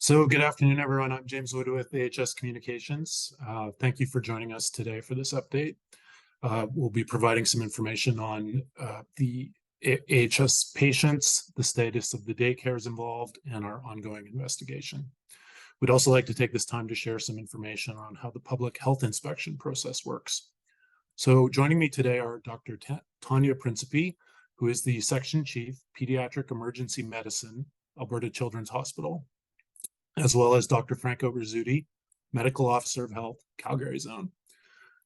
So good afternoon, everyone. I'm James Wood with AHS Communications. Thank you for joining us today for this update. We'll be providing some information on the AHS patients, the status of the daycares involved, and our ongoing investigation. We'd also like to take this time to share some information on how the public health inspection process works. So joining me today are Dr. Tania Principi, who is the Section Chief, Pediatric Emergency Medicine, Alberta Children's Hospital, as well as Dr. Franco Rizzuti, Medical Officer of Health, Calgary Zone.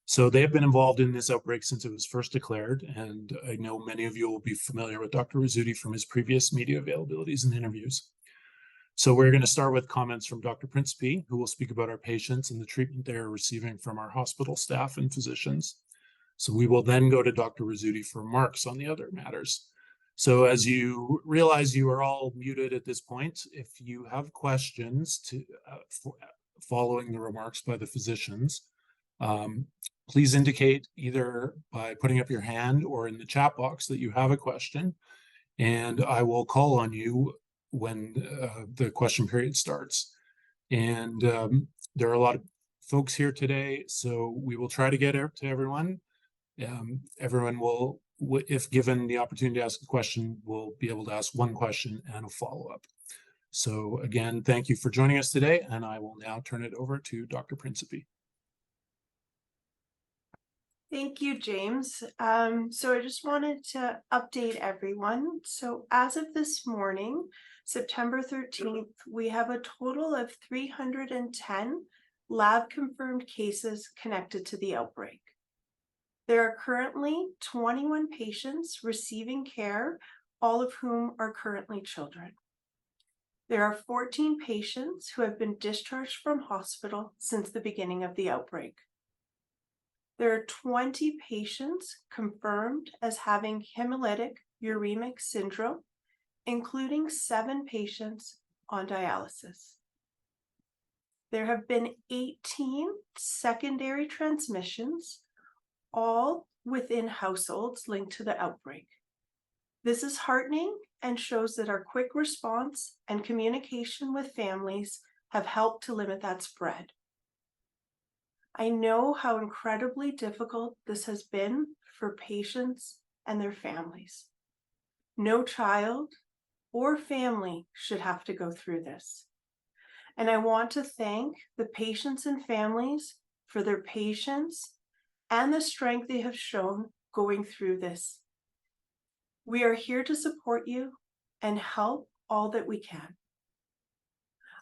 So they have been involved in this outbreak since it was first declared, and I know many of you will be familiar with Dr. Rizzuti from his previous media availabilities and interviews. So we're going to start with comments from Dr. Principi, who will speak about our patients and the treatment they are receiving from our hospital staff and physicians. So we will then go to Dr. Rizzuti for remarks on the other matters. So as you realize, you are all muted at this point. If you have questions following the remarks by the physicians, please indicate either by putting up your hand or in the chat box that you have a question, and I will call on you when the question period starts. And there are a lot of folks here today, so we will try to get to everyone. Everyone will, if given the opportunity to ask a question, will be able to ask one question and a follow-up. So again, thank you for joining us today, and I will now turn it over to Dr. Principi. Thank you, James. So I just wanted to update everyone. So as of this morning, September 13th, we have a total of 310 lab-confirmed cases connected to the outbreak. There are currently 21 patients receiving care, all of whom are currently children. There are 14 patients who have been discharged from hospital since the beginning of the outbreak. There are 20 patients confirmed as having hemolytic uremic syndrome, including 7 patients on dialysis. There have been 18 secondary transmissions, all within households linked to the outbreak. This is heartening and shows that our quick response and communication with families have helped to limit that spread. I know how incredibly difficult this has been for patients and their families. No child or family should have to go through this. And I want to thank the patients and families for their patience and the strength they have shown going through this. We are here to support you and help all that we can.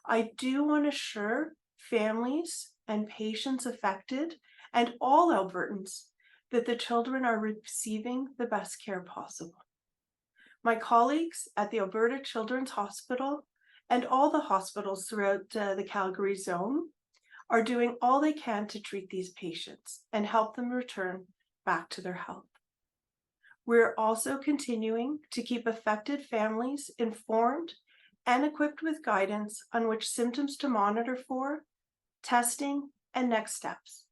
I do want to assure families and patients affected and all Albertans that the children are receiving the best care possible. My colleagues at the Alberta Children's Hospital and all the hospitals throughout the Calgary zone are doing all they can to treat these patients and help them return back to their health. We're also continuing to keep affected families informed and equipped with guidance on which symptoms to monitor for, testing, and next steps.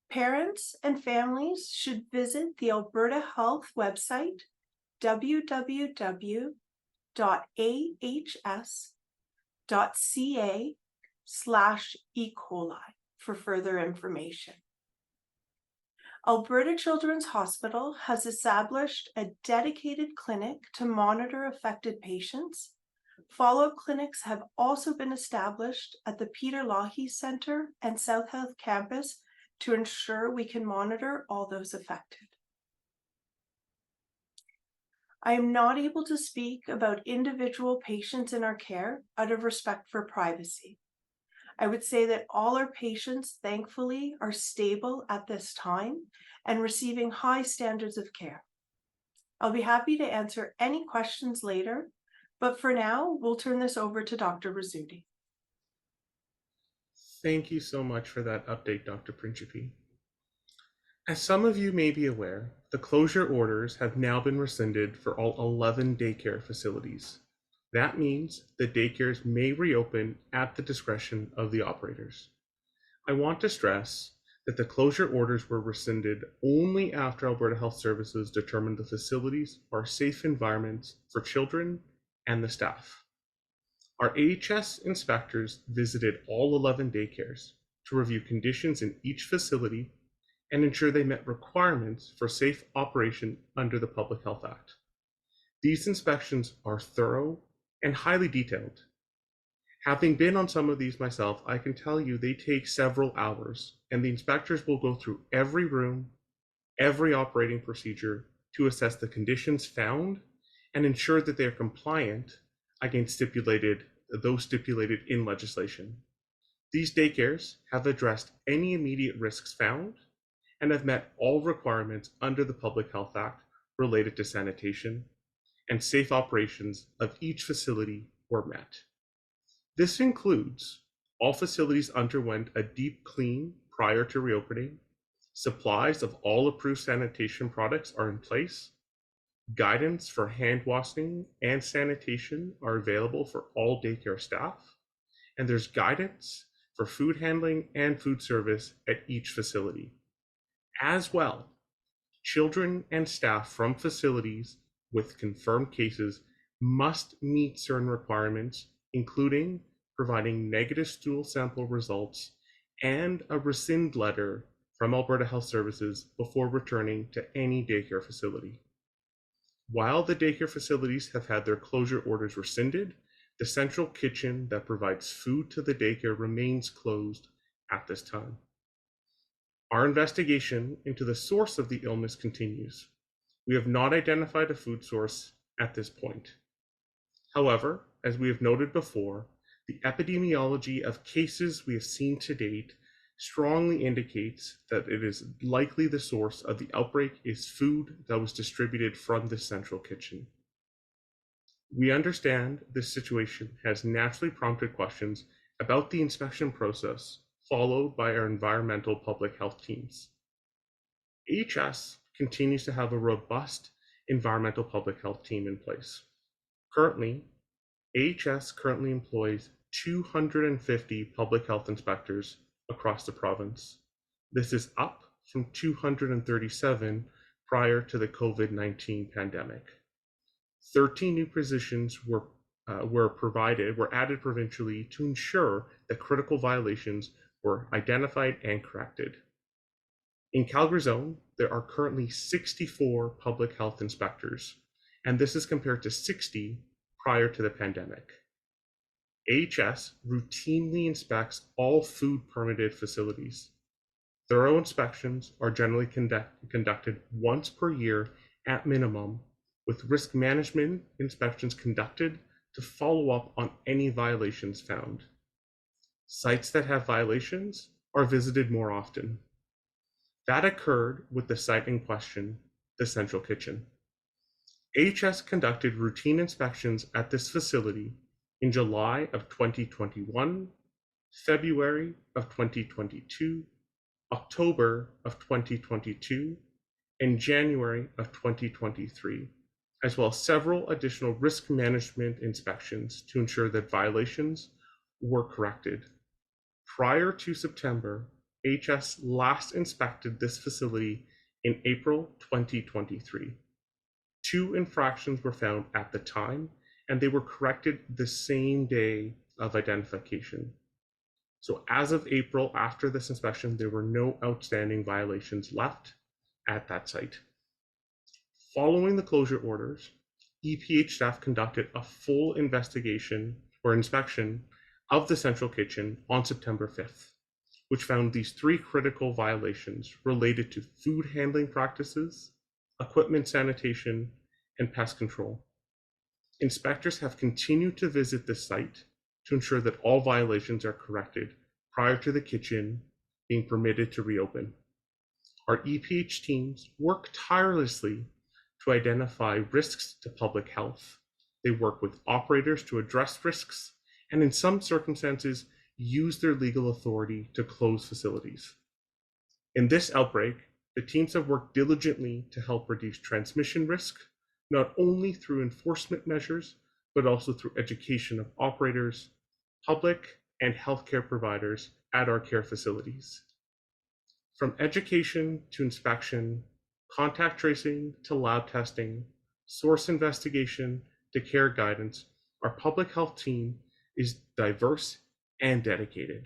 Parents and families should visit the Alberta Health website, www.ahs.ca/E.coli for further information. Alberta Children's Hospital has established a dedicated clinic to monitor affected patients. Follow-up clinics have also been established at the Peter Loughy Centre and South Health Campus to ensure we can monitor all those affected. I am not able to speak about individual patients in our care out of respect for privacy. I would say that all our patients, thankfully, are stable at this time and receiving high standards of care. I'll be happy to answer any questions later, but for now, we'll turn this over to Dr. Rizzuti. Thank you so much for that update, Dr. Principi. As some of you may be aware, the closure orders have now been rescinded for all 11 daycare facilities. That means the daycares may reopen at the discretion of the operators. I want to stress that the closure orders were rescinded only after Alberta Health Services determined the facilities are safe environments for children and the staff. Our AHS inspectors visited all 11 daycares to review conditions in each facility and ensure they met requirements for safe operation under the Public Health Act. These inspections are thorough and highly detailed. Having been on some of these myself, I can tell you they take several hours, and the inspectors will go through every room, every operating procedure to assess the conditions found and ensure that they are compliant against those stipulated in legislation. These daycares have addressed any immediate risks found and have met all requirements under the Public Health Act related to sanitation, and safe operations of each facility were met. This includes all facilities underwent a deep clean prior to reopening, supplies of all approved sanitation products are in place, guidance for hand washing and sanitation are available for all daycare staff, and there's guidance for food handling and food service at each facility. As well, children and staff from facilities with confirmed cases must meet certain requirements, including providing negative stool sample results and a rescind letter from Alberta Health Services before returning to any daycare facility. While the daycare facilities have had their closure orders rescinded, the central kitchen that provides food to the daycare remains closed at this time. Our investigation into the source of the illness continues. We have not identified a food source at this point. However, as we have noted before, the epidemiology of cases we have seen to date strongly indicates that it is likely the source of the outbreak is food that was distributed from the central kitchen. We understand this situation has naturally prompted questions about the inspection process followed by our environmental public health teams. AHS continues to have a robust environmental public health team in place. Currently, AHS currently employs 250 public health inspectors across the province. This is up from 237 prior to the COVID-19 pandemic. 13 new positions were added provincially to ensure that critical violations were identified and corrected. In Calgary zone, there are currently 64 public health inspectors, and this is compared to 60 prior to the pandemic. AHS routinely inspects all food permitted facilities. Thorough inspections are generally conducted once per year at minimum, with risk management inspections conducted to follow up on any violations found. Sites that have violations are visited more often. That occurred with the site in question, the central kitchen. AHS conducted routine inspections at this facility in July of 2021, February of 2022, October of 2022, and January of 2023, as well as several additional risk management inspections to ensure that violations were corrected. Prior to September, AHS last inspected this facility in April 2023. 2 infractions were found at the time, and they were corrected the same day of identification. So as of April, after this inspection, there were no outstanding violations left at that site. Following the closure orders, EPH staff conducted a full investigation or inspection of the central kitchen on September 5th, which found these 3 critical violations related to food handling practices, equipment sanitation, and pest control. Inspectors have continued to visit the site to ensure that all violations are corrected prior to the kitchen being permitted to reopen. Our EPH teams work tirelessly to identify risks to public health. They work with operators to address risks, and in some circumstances, use their legal authority to close facilities. In this outbreak, the teams have worked diligently to help reduce transmission risk, not only through enforcement measures, but also through education of operators, public, and healthcare providers at our care facilities. From education to inspection, contact tracing to lab testing, source investigation to care guidance, our public health team is diverse and dedicated.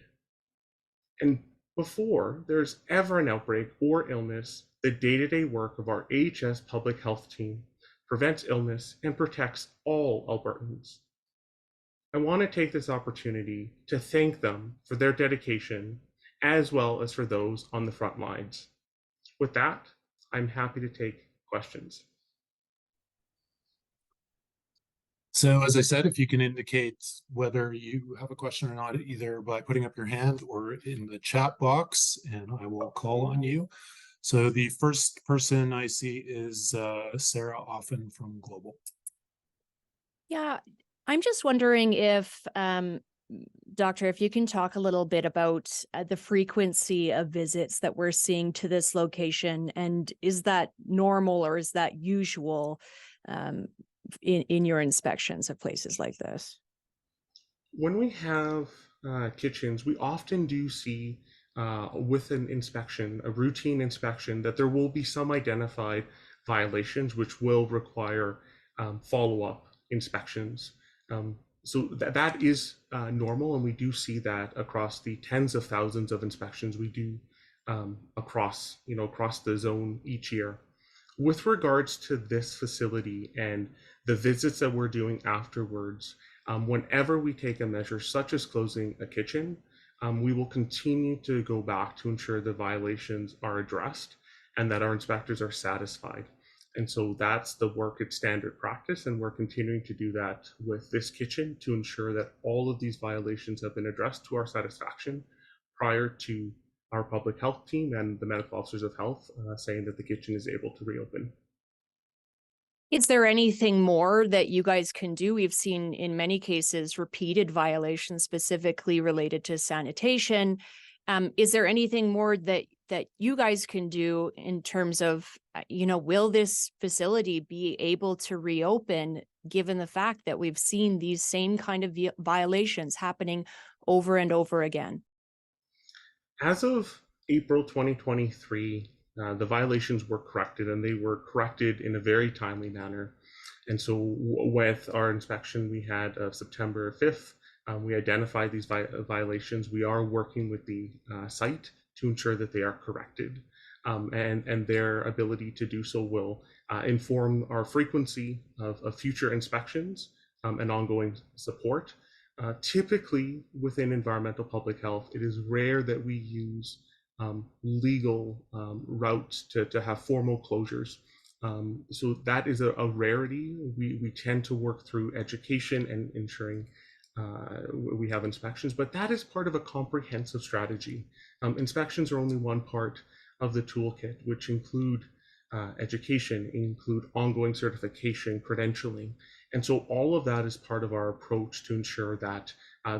And before there's ever an outbreak or illness, the day-to-day work of our AHS public health team prevents illness and protects all Albertans. I want to take this opportunity to thank them for their dedication, as well as for those on the front lines. With that, I'm happy to take questions. So as I said, if you can indicate whether you have a question or not, either by putting up your hand or in the chat box, and I will call on you. So the first person I see is Sarah Offen from Global. Yeah, I'm just wondering if, Doctor, if you can talk a little bit about the frequency of visits that we're seeing to this location, and is that normal or is that usual in your inspections of places like this? When we have kitchens, we often do see with an inspection, a routine inspection, that there will be some identified violations which will require follow-up inspections. So that is normal, and we do see that across the tens of thousands of inspections we do across the zone each year. With regards to this facility and the visits that we're doing afterwards, whenever we take a measure such as closing a kitchen, we will continue to go back to ensure the violations are addressed and that our inspectors are satisfied. And so that's the work at standard practice, and we're continuing to do that with this kitchen to ensure that all of these violations have been addressed to our satisfaction prior to our public health team and the medical officers of health saying that the kitchen is able to reopen. Is there anything more that you guys can do? We've seen in many cases repeated violations specifically related to sanitation. Is there anything more that you guys can do in terms of, will this facility be able to reopen given the fact that we've seen these same kind of violations happening over and over again? As of April 2023, the violations were corrected, and they were corrected in a very timely manner. And so with our inspection we had of September 5th, we identified these violations. We are working with the site to ensure that they are corrected. And their ability to do so will inform our frequency of future inspections and ongoing support. Typically, within environmental public health, it is rare that we use legal routes to have formal closures. So that is a rarity. We tend to work through education and ensuring we have inspections, but that is part of a comprehensive strategy. Inspections are only one part of the toolkit, which include education, include ongoing certification, credentialing. And so all of that is part of our approach to ensure that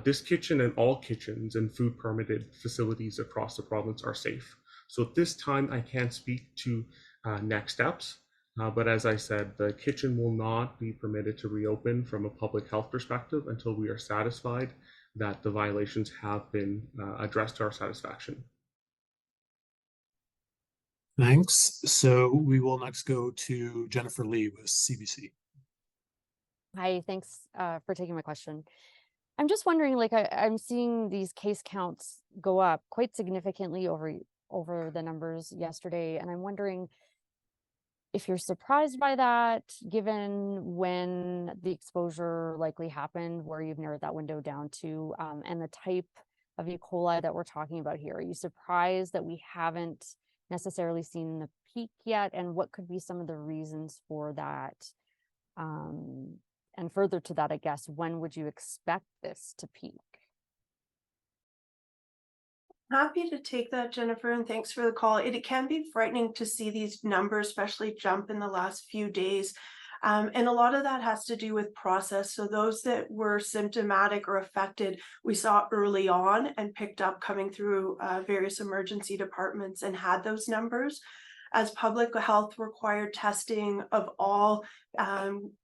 this kitchen and all kitchens and food permitted facilities across the province are safe. So at this time, I can't speak to next steps, but as I said, the kitchen will not be permitted to reopen from a public health perspective until we are satisfied that the violations have been addressed to our satisfaction. Thanks. So we will next go to Jennifer Lee with CBC. Hi, thanks for taking my question. I'm just wondering, I'm seeing these case counts go up quite significantly over the numbers yesterday, and I'm wondering if you're surprised by that, given when the exposure likely happened, where you've narrowed that window down to, and the type of E. coli that we're talking about here. Are you surprised that we haven't necessarily seen the peak yet, and what could be some of the reasons for that? And further to that, I guess, when would you expect this to peak? Happy to take that, Jennifer, and thanks for the call. It can be frightening to see these numbers, especially jump in the last few days. And a lot of that has to do with process. So those that were symptomatic or affected, we saw early on and picked up coming through various emergency departments and had those numbers. As public health required testing of all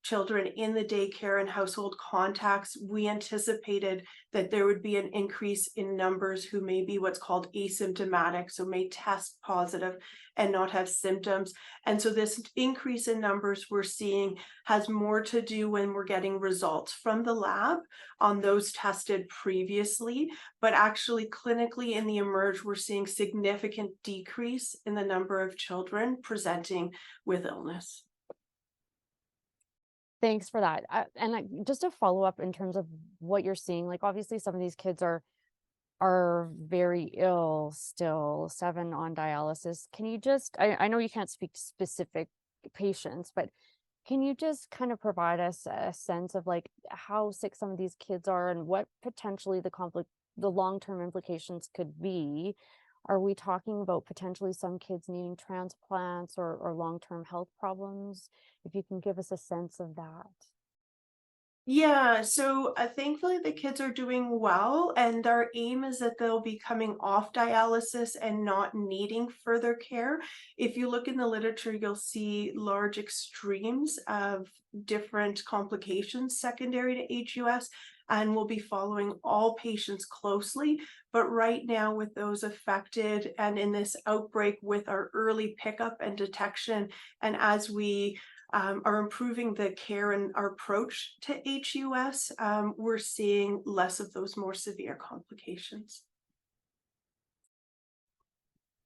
children in the daycare and household contacts, we anticipated that there would be an increase in numbers who may be what's called asymptomatic, so may test positive and not have symptoms. And so this increase in numbers we're seeing has more to do when we're getting results from the lab on those tested previously, but actually clinically in the emerge, we're seeing significant decrease in the number of children presenting with illness. Thanks for that. Just to follow up in terms of what you're seeing, like obviously some of these kids are very ill still, 7 on dialysis. Can you just, I know you can't speak to specific patients, but can you just kind of provide us a sense of like how sick some of these kids are and what potentially the long-term implications could be? Are we talking about potentially some kids needing transplants or long-term health problems? If you can give us a sense of that. Yeah, so thankfully the kids are doing well, and our aim is that they'll be coming off dialysis and not needing further care. If you look in the literature, you'll see large extremes of different complications secondary to HUS, and we'll be following all patients closely. But right now, with those affected and in this outbreak with our early pickup and detection, and as we are improving the care and our approach to HUS, we're seeing less of those more severe complications.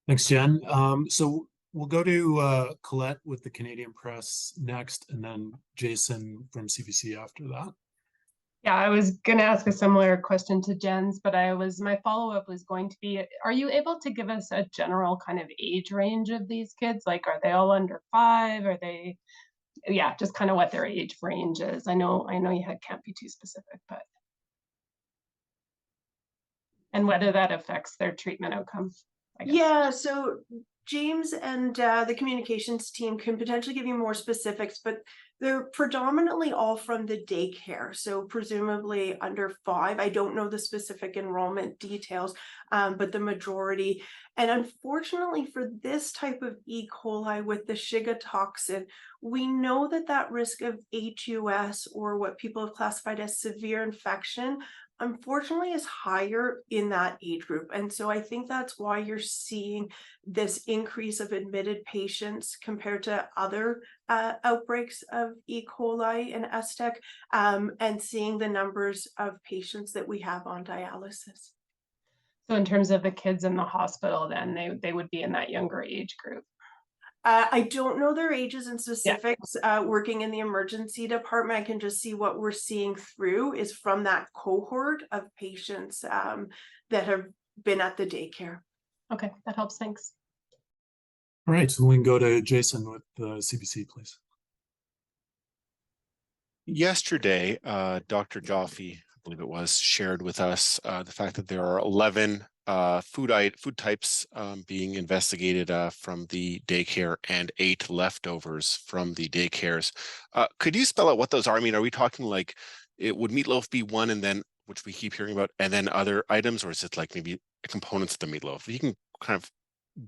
Thanks, Jen. So we'll go to Colette with the Canadian Press next, and then Jason from CBC after that. Yeah, I was going to ask a similar question to Jen's, but my follow-up was going to be, are you able to give us a general kind of age range of these kids? Like, are they all under 5? Are they, yeah, just kind of what their age range is. I know you can't be too specific, but. And whether that affects their treatment outcomes, I guess. Yeah, so James and the communications team can potentially give you more specifics, but they're predominantly all from the daycare, so presumably under 5. I don't know the specific enrollment details, but the majority. And unfortunately for this type of E. coli with the Shiga toxin, we know that risk of HUS, or what people have classified as severe infection, unfortunately is higher in that age group. And so I think that's why you're seeing this increase of admitted patients compared to other outbreaks of E. coli and STEC, and seeing the numbers of patients that we have on dialysis. So in terms of the kids in the hospital, then they would be in that younger age group. I don't know their ages and specifics. Working in the emergency department, I can just see what we're seeing through is from that cohort of patients that have been at the daycare. Okay, that helps. Thanks. All right, so we can go to Jason with the CBC, please. Yesterday, Dr. Joffe, I believe it was, shared with us the fact that there are 11 food types being investigated from the daycare and 8 leftovers from the daycares. Could you spell out what those are? I mean, are we talking like would meatloaf be one, and then, which we keep hearing about, and then other items, or is it like maybe components of the meatloaf? If you can kind of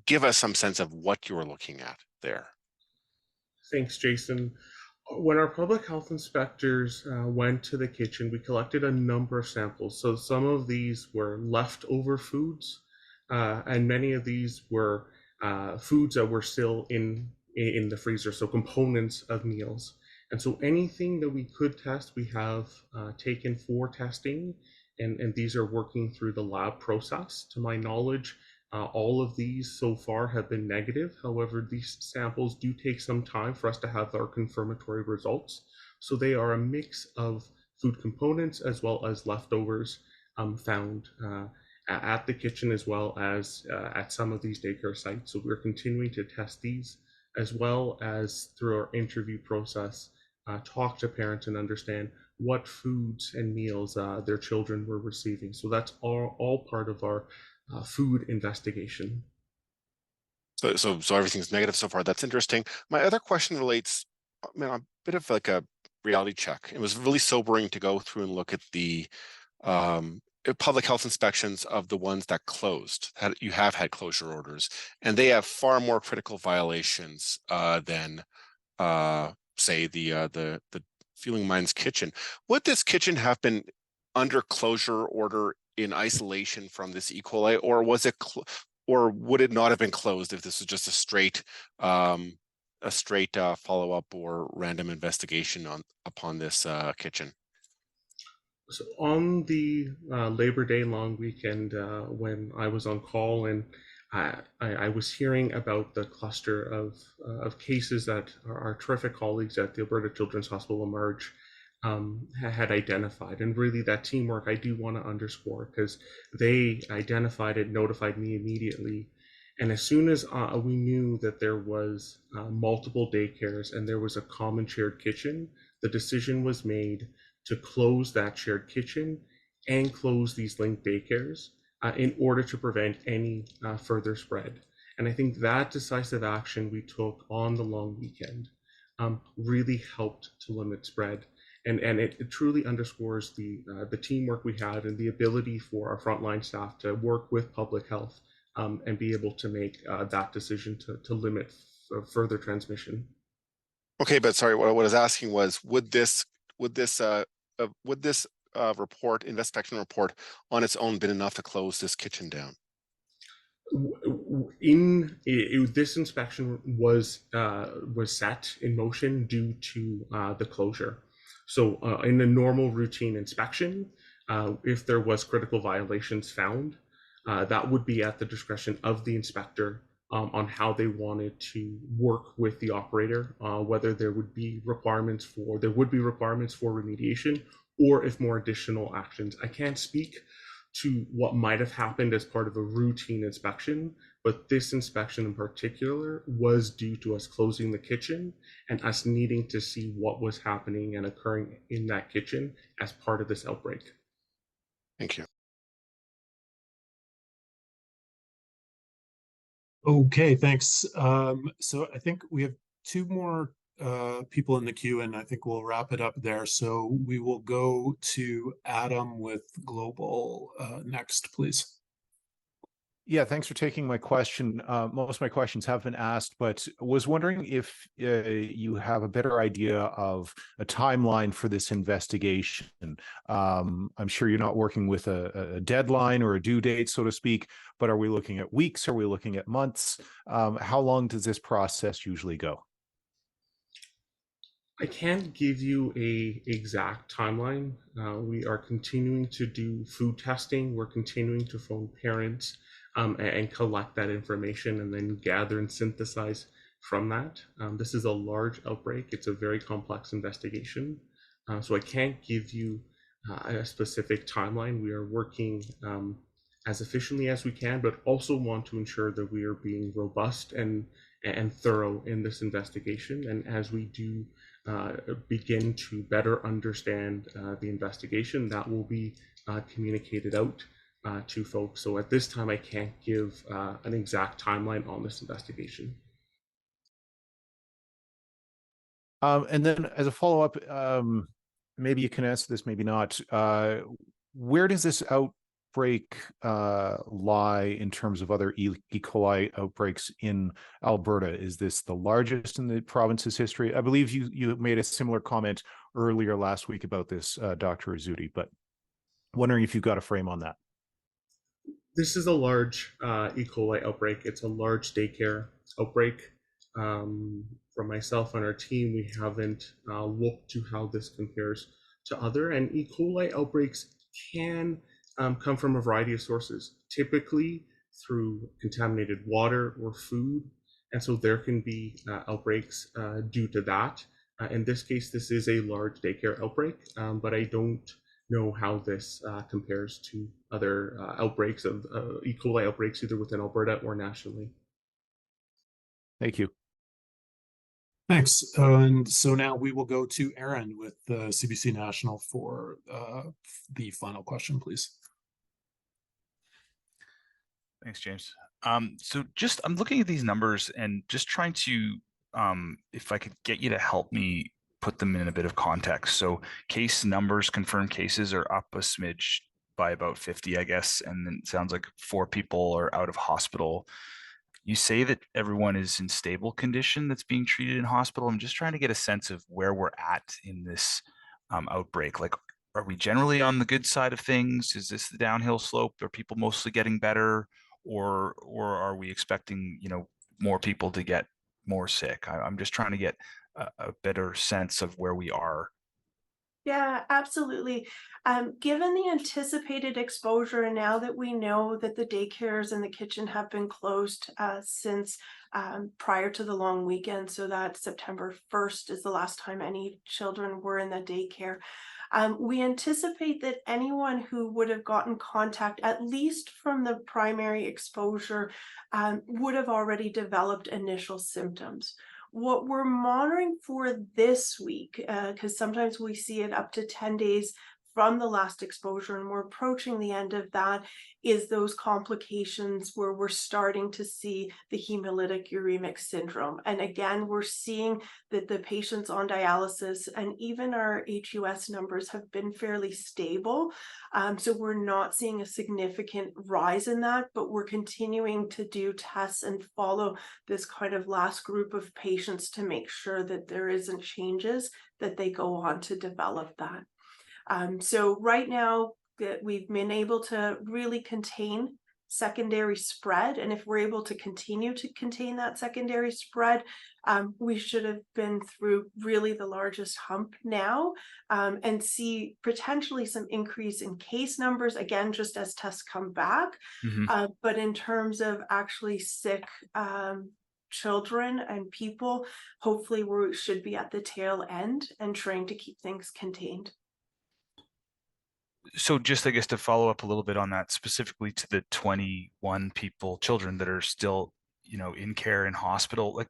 give us some sense of what you're looking at there. Thanks, Jason. When our public health inspectors went to the kitchen, we collected a number of samples. So some of these were leftover foods, and many of these were foods that were still in the freezer, so components of meals. And so anything that we could test, we have taken for testing, and these are working through the lab process. To my knowledge, all of these so far have been negative. However, these samples do take some time for us to have our confirmatory results. So they are a mix of food components as well as leftovers found at the kitchen, as well as at some of these daycare sites. So we're continuing to test these, as well as through our interview process, talk to parents and understand what foods and meals their children were receiving. So that's all part of our food investigation. So everything's negative so far. That's interesting. My other question relates, a bit of like a reality check. It was really sobering to go through and look at the public health inspections of the ones that closed. You have had closure orders, and they have far more critical violations than say the Feeling Minds kitchen. Would this kitchen have been under closure order in isolation from this E. coli, or was it, or would it not have been closed if this was just a straight follow-up or random investigation upon this kitchen? So on the Labor Day long weekend, when I was on call and I was hearing about the cluster of cases that our terrific colleagues at the Alberta Children's Hospital Emerge had identified. And really that teamwork I do want to underscore, because they identified it, notified me immediately. And as soon as we knew that there was multiple daycares and there was a common shared kitchen, the decision was made to close that shared kitchen and close these linked daycares in order to prevent any further spread. And I think that decisive action we took on the long weekend really helped to limit spread. And it truly underscores the teamwork we had and the ability for our frontline staff to work with public health and be able to make that decision to limit further transmission. Okay, but sorry, what I was asking was, would this inspection report on its own been enough to close this kitchen down? This inspection was set in motion due to the closure. So in a normal routine inspection, if there was critical violations found, that would be at the discretion of the inspector on how they wanted to work with the operator, whether there would be requirements for remediation, or if more additional actions. I can't speak to what might have happened as part of a routine inspection, but this inspection in particular was due to us closing the kitchen and us needing to see what was happening and occurring in that kitchen as part of this outbreak. Thank you. Okay, thanks. So I think we have two more people in the queue, and I think we'll wrap it up there. So we will go to Adam with Global next, please. Yeah, thanks for taking my question. Most of my questions have been asked, but was wondering if you have a better idea of a timeline for this investigation. I'm sure you're not working with a deadline or a due date, so to speak, but are we looking at weeks? Are we looking at months? How long does this process usually go? I can't give you an exact timeline. We are continuing to do food testing. We're continuing to phone parents and collect that information and then gather and synthesize from that. This is a large outbreak. It's a very complex investigation. So I can't give you a specific timeline. We are working as efficiently as we can, but also want to ensure that we are being robust and thorough in this investigation. And as we do begin to better understand the investigation, that will be communicated out to folks. So at this time, I can't give an exact timeline on this investigation. And then as a follow-up, maybe you can answer this, maybe not. Where does this outbreak lie in terms of other E. coli outbreaks in Alberta? Is this the largest in the province's history? I believe you made a similar comment earlier last week about this, Dr. Rizzuti, but wondering if you've got a frame on that. This is a large E. coli outbreak. It's a large daycare outbreak. For myself and our team, we haven't looked to how this compares to other. And E. coli outbreaks can come from a variety of sources, typically through contaminated water or food. And so there can be outbreaks due to that. In this case, this is a large daycare outbreak, but I don't know how this compares to other outbreaks of E. coli outbreaks, either within Alberta or nationally. Thank you. Thanks. And so now we will go to Aaron with the CBC National for the final question, please. Thanks, James. So just I'm looking at these numbers and just trying to, if I could get you to help me put them in a bit of context. So case numbers, confirmed cases are up a smidge by about 50, I guess. And then it sounds like 4 people are out of hospital. You say that everyone is in stable condition that's being treated in hospital. I'm just trying to get a sense of where we're at in this outbreak. Like, are we generally on the good side of things? Is this the downhill slope? Are people mostly getting better, or are we expecting, more people to get more sick? I'm just trying to get a better sense of where we are. Yeah, absolutely. Given the anticipated exposure, and now that we know that the daycares and the kitchen have been closed since prior to the long weekend, so that September 1st is the last time any children were in the daycare. We anticipate that anyone who would have gotten contact, at least from the primary exposure, would have already developed initial symptoms. What we're monitoring for this week, because sometimes we see it up to 10 days from the last exposure, and we're approaching the end of that, is those complications where we're starting to see the hemolytic uremic syndrome. And again, we're seeing that the patients on dialysis and even our HUS numbers have been fairly stable. So we're not seeing a significant rise in that, but we're continuing to do tests and follow this kind of last group of patients to make sure that there isn't changes that they go on to develop that. So right now that we've been able to really contain secondary spread, and if we're able to continue to contain that secondary spread, we should have been through really the largest hump now, and see potentially some increase in case numbers, again, just as tests come back. But in terms of actually sick children and people, hopefully we should be at the tail end and trying to keep things contained. So just, I guess, to follow up a little bit on that, specifically to the 21 children that are still, in care in hospital, like,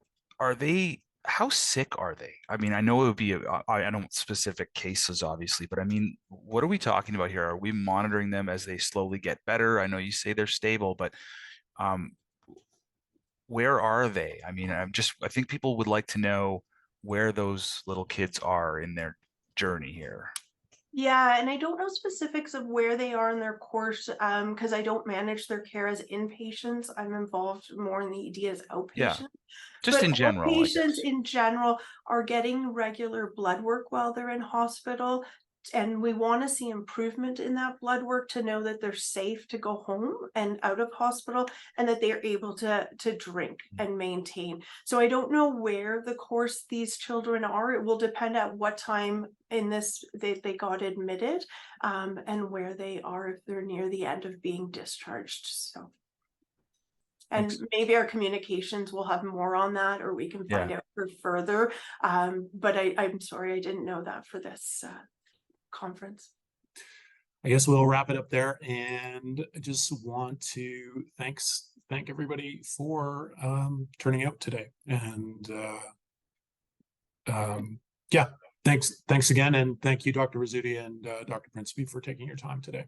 how sick are they? I mean, I know it would be, I don't specific cases, obviously, but I mean, what are we talking about here? Are we monitoring them as they slowly get better? I know you say they're stable, but where are they? I mean, I think people would like to know where those little kids are in their journey here. Yeah, and I don't know specifics of where they are in their course, because I don't manage their care as inpatients. I'm involved more in the ED as outpatient. Yeah, just but in general. Patients in general are getting regular blood work while they're in hospital, and we want to see improvement in that blood work to know that they're safe to go home and out of hospital, and that they're able to drink and maintain. So I don't know where the course these children are. It will depend at what time in this they got admitted, and where they are, if they're near the end of being discharged. So, and Thanks. maybe our communications will have more on that, or we can find out for further. But I'm sorry, I didn't know that for this conference. I guess we'll wrap it up there, and I just want to thank everybody for turning out today. And yeah, thanks again, and thank you, Dr. Rizzuti and Dr. Principi, for taking your time today.